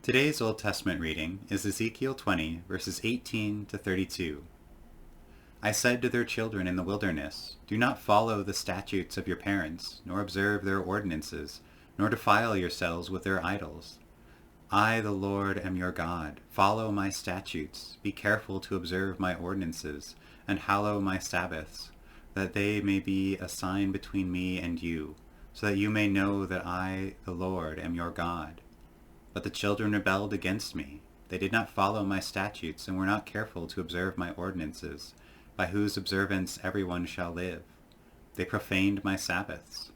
Today's Old Testament reading is Ezekiel 20, verses 18 to 32. I said to their children in the wilderness, do not follow the statutes of your parents, nor observe their ordinances, nor defile yourselves with their idols. I, the Lord, am your God. Follow my statutes. Be careful to observe my ordinances, and hallow my Sabbaths, that they may be a sign between me and you, so that you may know that I, the Lord, am your God. But the children rebelled against me. They did not follow my statutes, and were not careful to observe my ordinances, by whose observance everyone shall live. They profaned my Sabbaths.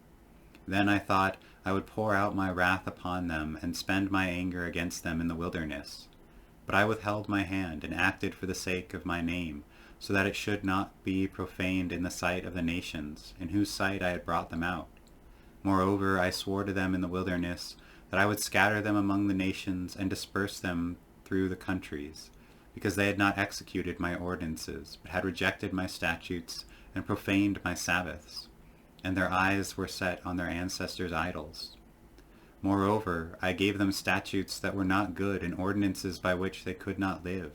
Then I thought I would pour out my wrath upon them, and spend my anger against them in the wilderness. But I withheld my hand, and acted for the sake of my name, so that it should not be profaned in the sight of the nations, in whose sight I had brought them out. Moreover, I swore to them in the wilderness, that I would scatter them among the nations and disperse them through the countries, because they had not executed my ordinances, but had rejected my statutes and profaned my Sabbaths, and their eyes were set on their ancestors' idols. Moreover, I gave them statutes that were not good and ordinances by which they could not live.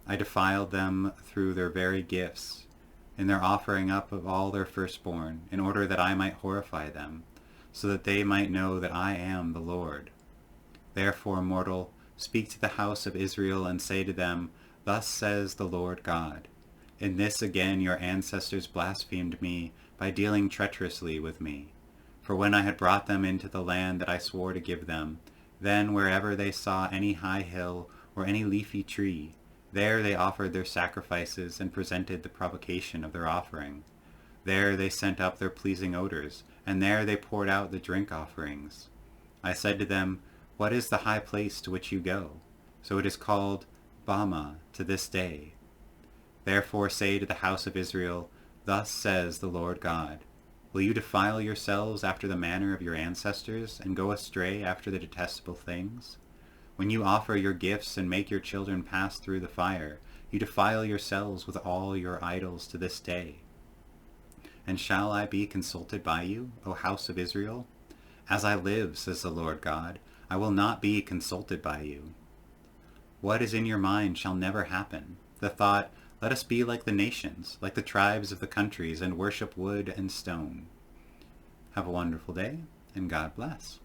I defiled them through their very gifts, in their offering up of all their firstborn, in order that I might horrify them, so that they might know that I am the Lord. Therefore, mortal, speak to the house of Israel and say to them, Thus says the Lord God, in this again your ancestors blasphemed me by dealing treacherously with me. For when I had brought them into the land that I swore to give them, then wherever they saw any high hill or any leafy tree, there they offered their sacrifices and presented the provocation of their offering. There they sent up their pleasing odors, and there they poured out the drink offerings. I said to them, What is the high place to which you go? So it is called Bama to this day. Therefore say to the house of Israel, Thus says the Lord God, Will you defile yourselves after the manner of your ancestors, and go astray after the detestable things? When you offer your gifts and make your children pass through the fire, you defile yourselves with all your idols to this day. And shall I be consulted by you, O house of Israel? As I live, says the Lord God, I will not be consulted by you. What is in your mind shall never happen. The thought, let us be like the nations, like the tribes of the countries, and worship wood and stone. Have a wonderful day, and God bless.